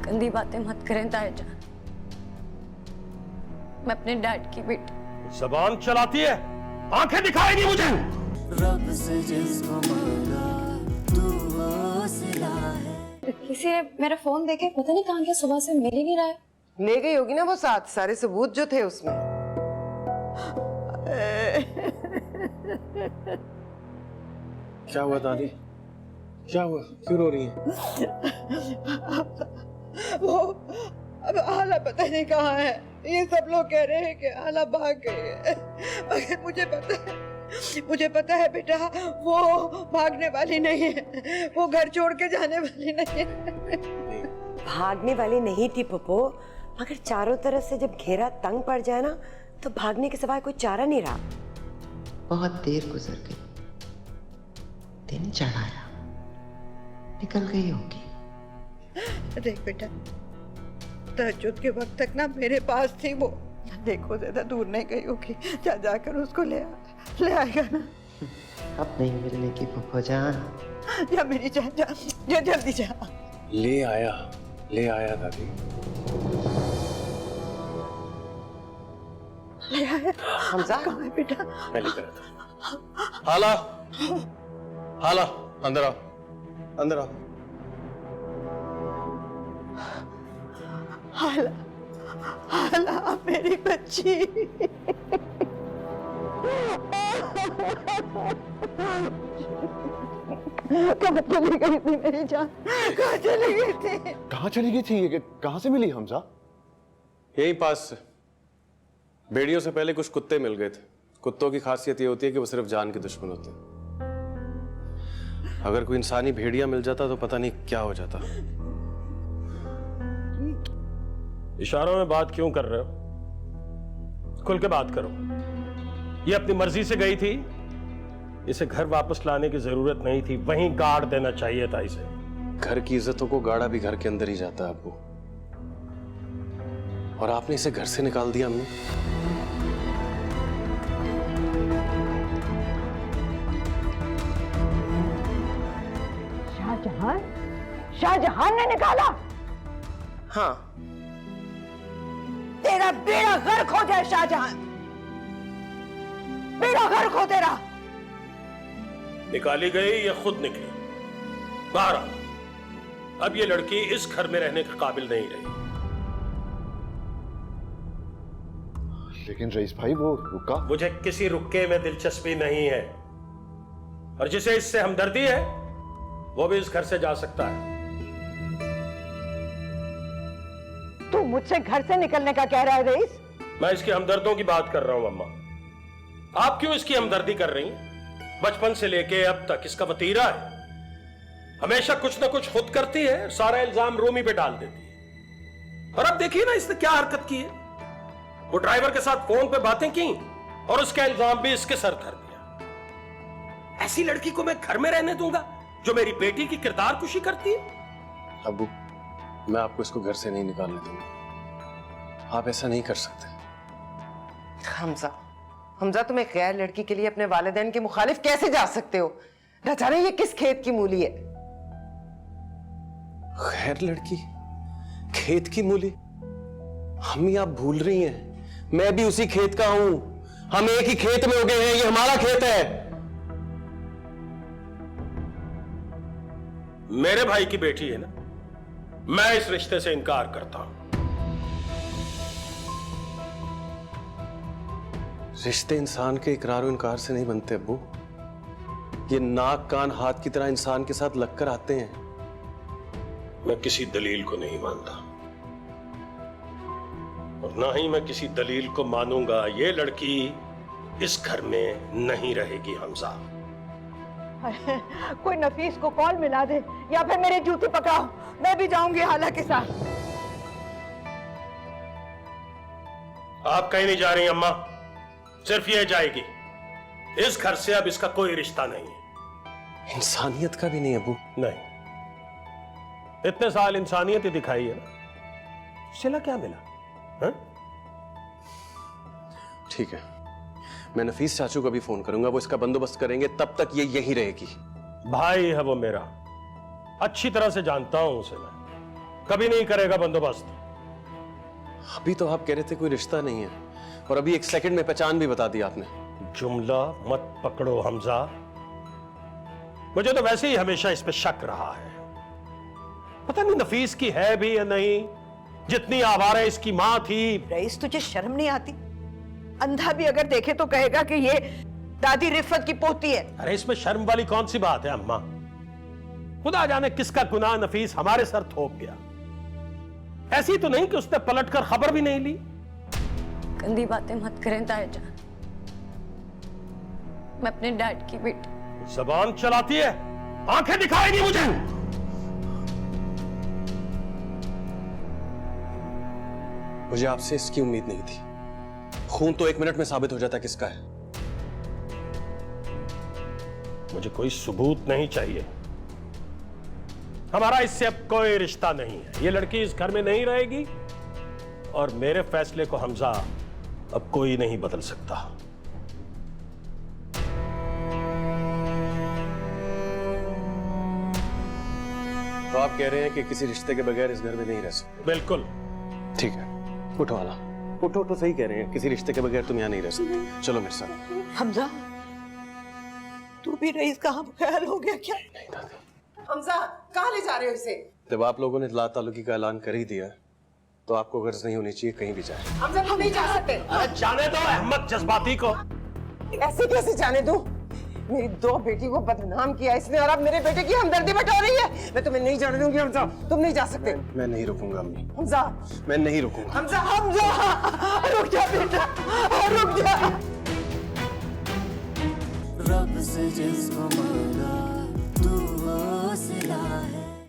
गंदी बातें मत करें ताया जान। मैं अपने डैड की बेटी। जबान चलाती है, आंखें दिखाएगी मुझे। रब से जिसको मांगा तू हौसला है। किसी ने मेरा फोन देखे, पता नहीं कहाँ गया, सुबह से मिल ही नहीं रहा है। ले गई होगी ना वो साथ, सारे सबूत जो थे उसमें। क्या हुआ दादी? क्या हुआ? क्यों रो रही हैं? वो अब आला पता नहीं कहाँ है। ये सब लोग कह रहे हैं कि आला भाग गई है, मगर मुझे पता है बेटा, वो भागने वाली नहीं है, वो घर छोड़ के जाने वाली नहीं है। भागने वाली नहीं थी पप्पू, मगर चारों तरफ से जब घेरा तंग पड़ जाए ना, तो भागने के सिवाय कोई चारा नहीं रहा। बहुत देर गुजर गई, दिन चढ़ाया, निकल गई होगी। देख बेटा, तहज्जुद के वक्त तक ना मेरे पास थी वो। देखो ज्यादा दूर नहीं गई होगी, जाकर उसको ले आएगा ना। अब नहीं मिलने की फूफो जान। जा मेरी जान, जा जल्दी जा। ले आया दादी। ले आया? हमजा कहाँ है बेटा? मैं लेकर आता। हाला अंदर आओ। हाला मेरी बच्ची। कहाँ चली गई थी मेरी जान? कहाँ चली गई थी? कहाँ चली गई थी? ये कहाँ से मिली हमजा? यहीं पास से। भेड़ियों से पहले कुछ कुत्ते मिल गए थे। कुत्तों की खासियत ये होती है कि वो सिर्फ जान के दुश्मन होते हैं। अगर कोई इंसानी भेड़िया मिल जाता तो पता नहीं क्या हो जाता। इशारों में बात क्यों कर रहे हो? खुल के बात करो। ये अपनी मर्जी से गई थी, इसे घर वापस लाने की जरूरत नहीं थी, वहीं गाड़ देना चाहिए था इसे। घर की इज्जतों को गाड़ा भी घर के अंदर ही जाता है अब्बू, और आपने इसे घर से निकाल दिया अम्मी। शाहजहान ने निकाला? हाँ, तेरा बेड़ा गर्क हो जाए शाहजहान, बेड़ा गर्क हो तेरा। निकाली गई या खुद निकली? बाहर आ। अब ये लड़की इस घर में रहने के काबिल नहीं रही। लेकिन रईस भाई वो रुका। मुझे किसी रुके में दिलचस्पी नहीं है, और जिसे इससे हमदर्दी है वो भी इस घर से जा सकता है। तू मुझसे घर से निकलने का कह रहा है रईस? मैं इसकी हमदर्दों की बात कर रहा हूं अम्मा। आप क्यों इसकी हमदर्दी कर रही हैं? बचपन से लेके अब तक इसका वतीरा है, हमेशा कुछ ना कुछ खुद करती है, सारा इल्जाम रोमी पे डाल देती है। और अब देखिए ना इसने क्या हरकत की है। वो ड्राइवर के साथ फोन पे बातें की और उसका इल्जाम भी इसके सर धर दिया। ऐसी लड़की को मैं घर में रहने दूंगा जो मेरी बेटी की किरदार कुशी करती है? अब्बू, मैं आपको इसको घर से नहीं निकालने दूंगा। आप ऐसा नहीं कर सकते। हमजा तुम एक गैर लड़की के लिए अपने वालिदैन के मुखालिफ कैसे जा सकते हो? न जाने ये किस खेत की मूली है। गैर लड़की? खेत की मूली? अम्मी आप भूल रही हैं, मैं भी उसी खेत का हूं। हम एक ही खेत में उगे हैं, ये हमारा खेत है। मेरे भाई की बेटी है ना, मैं इस रिश्ते से इनकार करता हूं। रिश्ते इंसान के इकरार और इनकार से नहीं बनते अब्बू। ये नाक कान हाथ की तरह इंसान के साथ लगकर आते हैं। मैं किसी दलील को नहीं मानता, और ना ही मैं किसी दलील को मानूंगा। ये लड़की इस घर में नहीं रहेगी हमजा। कोई नफीस को कॉल मिला दे या फिर मेरे जूते पकड़ाओ, मैं भी जाऊंगी हाला के साथ। आप कहीं नहीं जा रही अम्मा, सिर्फ ये जाएगी। इस घर से अब इसका कोई रिश्ता नहीं है। इंसानियत का भी नहीं अब्बू। नहीं, इतने साल इंसानियत ही दिखाई है ना, सिला क्या मिला? हा? ठीक है, मैं नफीस चाचू को भी फोन करूंगा, वो इसका बंदोबस्त करेंगे। तब तक ये यहीं रहेगी। भाई है वो मेरा, अच्छी तरह से जानता हूं उसे मैं। कभी नहीं करेगा बंदोबस्त। अभी तो आप कह रहे थे कोई रिश्ता नहीं है, और अभी 1 सेकंड में पहचान भी बता दी आपने। जुमला मत पकड़ो हमजा, मुझे तो वैसे ही हमेशा इस पे शक रहा है। पता नहीं नफीस की है भी या नहीं, जितनी आवारा इसकी मां थी। रईस, तुझे शर्म नहीं आती? अंधा भी अगर देखे तो कहेगा कि ये दादी रिफत की पोती है। अरे इसमें शर्म वाली कौन सी बात है अम्मा? खुदा जाने किसका गुनाह नफीस हमारे सर थोप गया। ऐसी तो नहीं कि उसने पलटकर खबर भी नहीं ली। गंदी बातें मत करें ताया जान, मैं अपने डैड की बेटी। जबान चलाती है, आंखें दिखाएगी मुझे। मुझे आपसे इसकी उम्मीद नहीं थी। खून तो 1 मिनट में साबित हो जाता किसका है। मुझे कोई सबूत नहीं चाहिए। हमारा इससे अब कोई रिश्ता नहीं है। ये लड़की इस घर में नहीं रहेगी, और मेरे फैसले को हमजा अब कोई नहीं बदल सकता। तो आप कह रहे हैं कि किसी रिश्ते के बगैर इस घर में नहीं रह सकते? बिल्कुल। ठीक है, उठो आला, उठो। तो सही कह रहे हैं, किसी रिश्ते के बगैर तुम यहाँ नहीं रह सकते। चलो मेरे साथ। हमजा, तू भी रईस का हम ख्याल हो गया क्या? नहीं दादी। हमजा, कहाँ ले जा रहे हो इसे? जब आप लोगों ने ला ताल्लुकी का ऐलान कर ही दिया, तो आपको गर्ज नहीं होनी चाहिए कहीं भी जाए। हमजा, हम नहीं जा सकते। अरे जाने दो अहमद जज्बाती को। ऐसे कैसे जाने दूं? मेरी 2 बेटी को बदनाम किया इसने, और अब मेरे बेटे की हमदर्दी बटो रही है। मैं तुम्हें नहीं जाने दूंगी हमजा, तुम नहीं जा सकते। मैं नहीं रुकूंगा अम्मी, हमजा, मैं नहीं रुकूंगा। हमजा, हमजा, रुक जा बेटा, रुक जा। रब से जिसको मांगा तू वो सिला है।